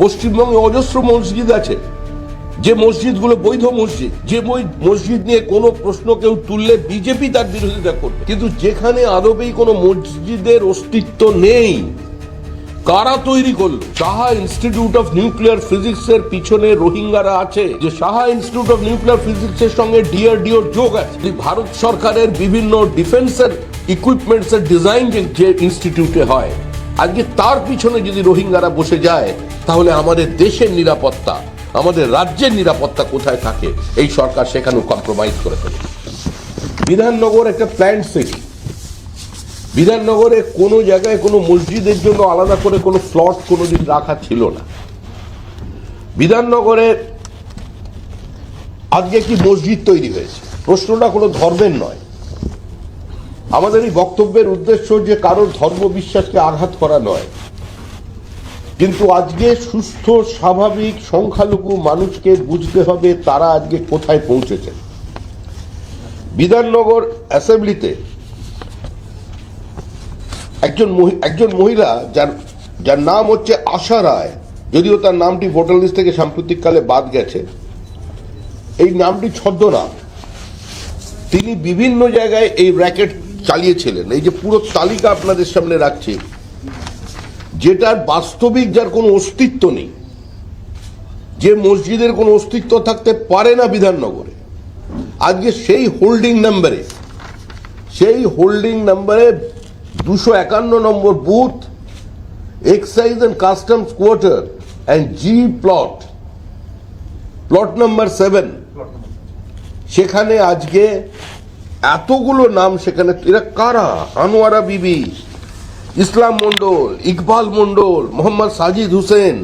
পশ্চিমবঙ্গে অজস্র মসজিদ আছে, যে মসজিদগুলো বৈধ মসজিদ, যে মসজিদ নিয়ে কোনো প্রশ্ন কেউ তুললে বিজেপি তার বিরোধিতা করবে। কিন্তু যেখানে আদবেই কোনো মসজিদের অস্তিত্ব নেই, কারা তৈরি করলো? Saha institute of nuclear physics এর পিছনে রোহিঙ্গারা আছে। যে Saha institute of nuclear physics এর সঙ্গে ডিআরডিওর যোগ আছে। ভারত সরকারের বিভিন্ন ডিফেন্সের ইকুইপমেন্টস এর ডিজাইন যে ইনস্টিটিউটে হয়, আজকে তার পিছনে যদি রোহিঙ্গারা বসে যায়, তাহলে আমাদের দেশের নিরাপত্তা, আমাদের রাজ্যের নিরাপত্তা কোথায় থাকে? এই সরকার সেখানেও কম্প্রোমাইজ করে ফেলে। বিধাননগর একটা প্ল্যান্ট সিটি। বিধাননগরে কোনো জায়গায় কোনো মসজিদের জন্য আলাদা করে কোনো প্লট কোনোদিন রাখা ছিল না। বিধাননগরে আজকে কি মসজিদ তৈরি হয়েছে? প্রশ্নটা কোনো ধর্মের নয়। আমাদের এই বক্তব্যের উদ্দেশ্য যে কারোর ধর্ম বিশ্বাসকে আঘাত করা নয়, কিন্তু আজকে সুস্থ স্বাভাবিক সংখ্যালঘু মানুষকে বুঝতে হবে তারা আজকে কোথায় পৌঁছেছে। বিধাননগর অ্যাসেম্বলিতে একজন মহিলা যার নাম হচ্ছে আশা রায়, যদিও তার নামটি ভোটার লিস্ট থেকে সাম্প্রতিককালে বাদ গেছে, এই নামটি ছদ্মনাম। তিনি বিভিন্ন জায়গায় এই র্যাকেট চালিয়েছিলেন। এই যে পুরো তালিকা আপনাদের সামনে রাখছি, যেটার বাস্তবিক যার কোনো অস্তিত্ব নেই, যে মসজিদের কোনো অস্তিত্ব থাকতে পারে না বিধাননগরে, আজকে সেই হোল্ডিং নাম্বারে 251 নম্বর booth, excise and customs quarter and G plot number 7, সেখানে আজকে এতগুলো নাম। সেখানে এরা কারা? আনোয়ারা বিবি, ইসলাম মন্ডল, ইকবাল মন্ডল, মোহাম্মদ সাজিদ হোসেন,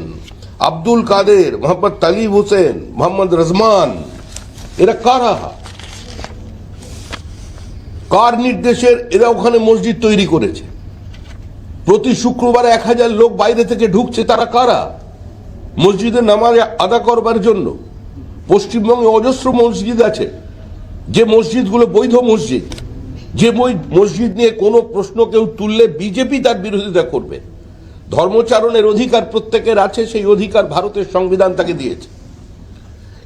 আব্দুল কাদের, মোহাম্মদ তালিব হোসেন, মোহাম্মদ রজমান। এরা কারা? কার নির্দেশের এরা ওখানে মসজিদ তৈরি করেছে? প্রতি শুক্রবার 1000 লোক বাইরে থেকে ঢুকছে। তারা কারা? মসজিদে নামাজ আদা করবার জন্য। পশ্চিমবঙ্গে অজস্র মসজিদ আছে, যে মসজিদগুলো বৈধ মসজিদ, যে মসজিদ নিয়ে কোনো প্রশ্ন কেউ তুললে বিজেপি তার বিরোধিতা করবে। ধর্মচারণের অধিকার প্রত্যেকের আছে, সেই অধিকার ভারতের সংবিধান তাকে দিয়েছে।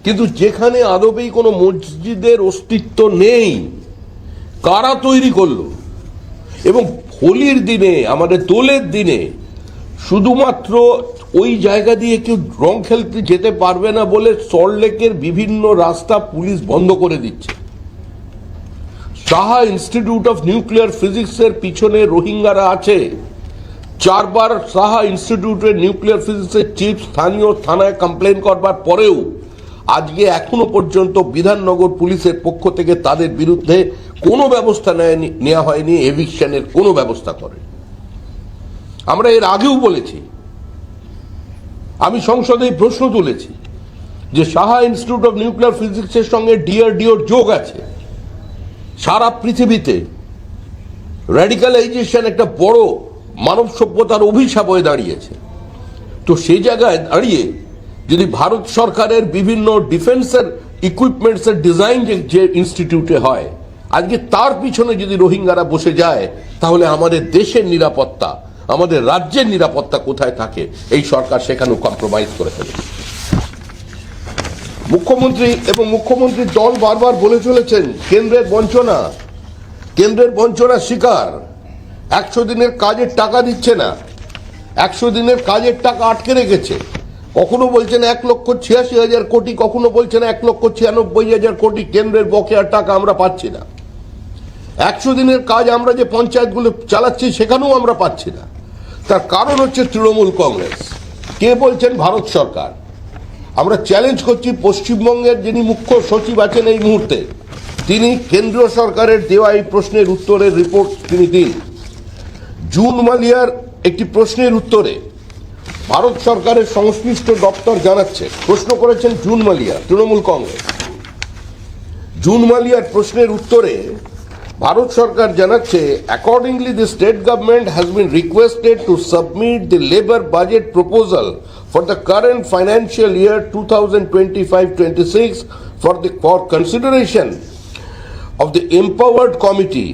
কিন্তু যেখানে আদবেই কোনো মসজিদের অস্তিত্ব নেই, কারা তৈরি করলো? এবং হোলির দিনে, আমাদের দোলের দিনে শুধুমাত্র ওই জায়গা দিয়ে কেউ রং খেলতে যেতে পারবে না বলে সল্টলেকের বিভিন্ন রাস্তা পুলিশ বন্ধ করে দিচ্ছে। Saha institute of nuclear physics এর পিছনে রোহিঙ্গারা আছে। 4 বার সাহা ইনস্টিটিউটের নিউক্লিয়ার ফিজিক্সের চিফ স্থানীয় থানায় কমপ্লেন করবার পরেও আজকে এখনো পর্যন্ত বিধাননগর পুলিশের পক্ষ থেকে তাদের বিরুদ্ধে কোনো ব্যবস্থা নেওয়া হয়নি, এভিকশনের কোনো ব্যবস্থা করে। আমরা এর আগেও বলেছি, আমি সংসদে প্রশ্ন তুলেছি যে সাহা ইনস্টিটিউট অফ নিউক্লিয়ার ফিজিক্সের সঙ্গে ডিআরডিওর যোগ আছে। সারা পৃথিবীতে র্যাডিক্যালাইজেশন একটা বড় মানব সভ্যতার অভিশাপ হয়ে দাঁড়িয়েছে। তো সেই জায়গায় দাঁড়িয়ে যদি ভারত সরকারের বিভিন্ন ডিফেন্সের ইকুইপমেন্টস এর ডিজাইন যে ইনস্টিটিউটে হয়, আজকে তার পিছনে যদি রোহিঙ্গারা বসে যায়, তাহলে আমাদের দেশের নিরাপত্তা, আমাদের রাজ্যের নিরাপত্তা কোথায় থাকে? এই সরকার সেখানেও কম্প্রোমাইজ করে ফেলে। মুখ্যমন্ত্রী এবং মুখ্যমন্ত্রীর দল বারবার বলে চলেছেন কেন্দ্রের বঞ্চনা শিকার। 100 দিনের কাজের টাকা দিচ্ছে না, 100 দিনের কাজের টাকা আটকে রেখেছে। কখনো বলছেন 1,86,000 কোটি, কখনো বলছেন 1,96,000 কোটি কেন্দ্রের বকেয়ার টাকা আমরা পাচ্ছি না। 100 দিনের কাজ আমরা যে পঞ্চায়েতগুলো চালাচ্ছি সেখানেও আমরা পাচ্ছি না। তার কারণ হচ্ছে তৃণমূল কংগ্রেস। কে বলছেন? ভারত সরকার। আমরা চ্যালেঞ্জ করছি পশ্চিমবঙ্গের যিনি মুখ্য সচিব আছেন এই মুহূর্তে, তিনি কেন্দ্রীয় সরকারের দেওয়া এই প্রশ্নের উত্তরের রিপোর্ট তিনি দিন। জুন মালিয়ার একটি প্রশ্নের উত্তরে ভারত সরকারের সংশ্লিষ্ট দপ্তর জানাচ্ছে, প্রশ্ন করেছেন জুন মালিয়া, তৃণমূল কংগ্রেস। জুন মালিয়ার প্রশ্নের উত্তরে ভারত সরকার জানাচ্ছে, accordingly the state government has been requested to submit the labour budget proposal for the current financial year 2025-26 for consideration of the empowered committee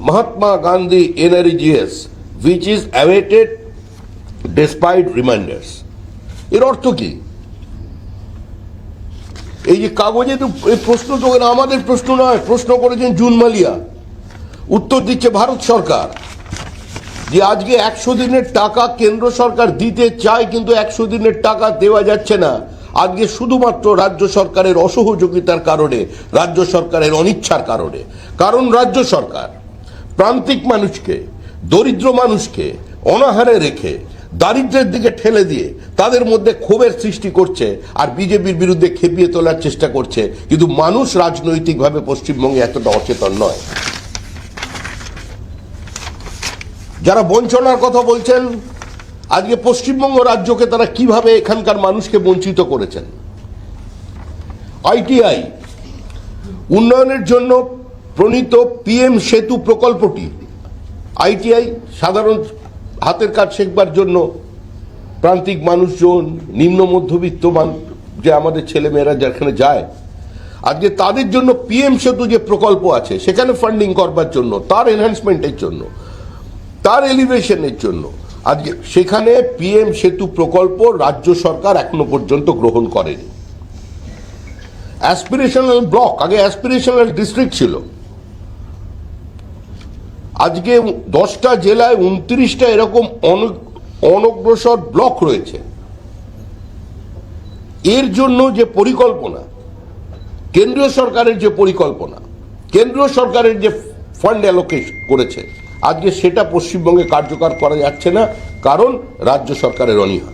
Mahatma Gandhi NREGS, which is awaited despite reminders. এর অর্থ কি? এই যে কাগজে তো এই প্রশ্ন তো আমাদের প্রশ্ন নয়, প্রশ্ন করেছেন জুন মালিয়া, উত্তর দিচ্ছে ভারত সরকার যে আজকে 100 দিনের টাকা কেন্দ্র সরকার দিতে চায় কিন্তু 100 দিনের টাকা দেওয়া যাচ্ছে না। আজকে শুধুমাত্র রাজ্য সরকারের অসহযোগিতার কারণে, রাজ্য সরকারের অনিচ্ছার কারণে। কারণ রাজ্য সরকার প্রান্তিক মানুষকে, দরিদ্র মানুষকে অনাহারে রেখে দারিদ্র্যের দিকে ঠেলে দিয়ে তাদের মধ্যে ক্ষোভের সৃষ্টি করছে আর বিজেপির বিরুদ্ধে খেপিয়ে তোলার চেষ্টা করছে। কিন্তু মানুষ রাজনৈতিকভাবে পশ্চিমবঙ্গে এতটা অচেতন নয়। যারা বঞ্চনার কথা বলছেন, আজকে পশ্চিমবঙ্গ রাজ্যকে তারা কিভাবে এখানকার মানুষকে বঞ্চিত করেছেন। আইটিআই উন্নয়নের জন্য প্রণীত পিএম সেতু প্রকল্পটি, আইটিআই সাধারণ হাতের কাজ শেখবার জন্য প্রান্তিক মানুষজন, নিম্ন মধ্যবিত্ত যে আমাদের ছেলেমেয়েরা যেখানে যায়, আজকে তাদের জন্য পিএম সেতু যে প্রকল্প আছে সেখানে ফান্ডিং করবার জন্য, তার এনহ্যান্সমেন্টের জন্য, তার এলিভেশনের জন্য আজকে সেখানে পিএম সেতু প্রকল্প রাজ্য সরকার এখনো পর্যন্ত গ্রহণ করেনি। অ্যাসপিরেশনাল ব্লক, আগে অ্যাসপিরেশনাল ডিস্ট্রিক্ট ছিল, আজকে 10টা জেলায় 29টা এরকম অনগ্রসর ব্লক রয়েছে। এর জন্য যে পরিকল্পনা, কেন্দ্রীয় সরকারের যে পরিকল্পনা, কেন্দ্রীয় সরকারের যে ফান্ড অ্যালোকেট করেছে, আজকে সেটা পশ্চিমবঙ্গে কার্যকর করা যাচ্ছে না, কারণ রাজ্য সরকারের অনীহা।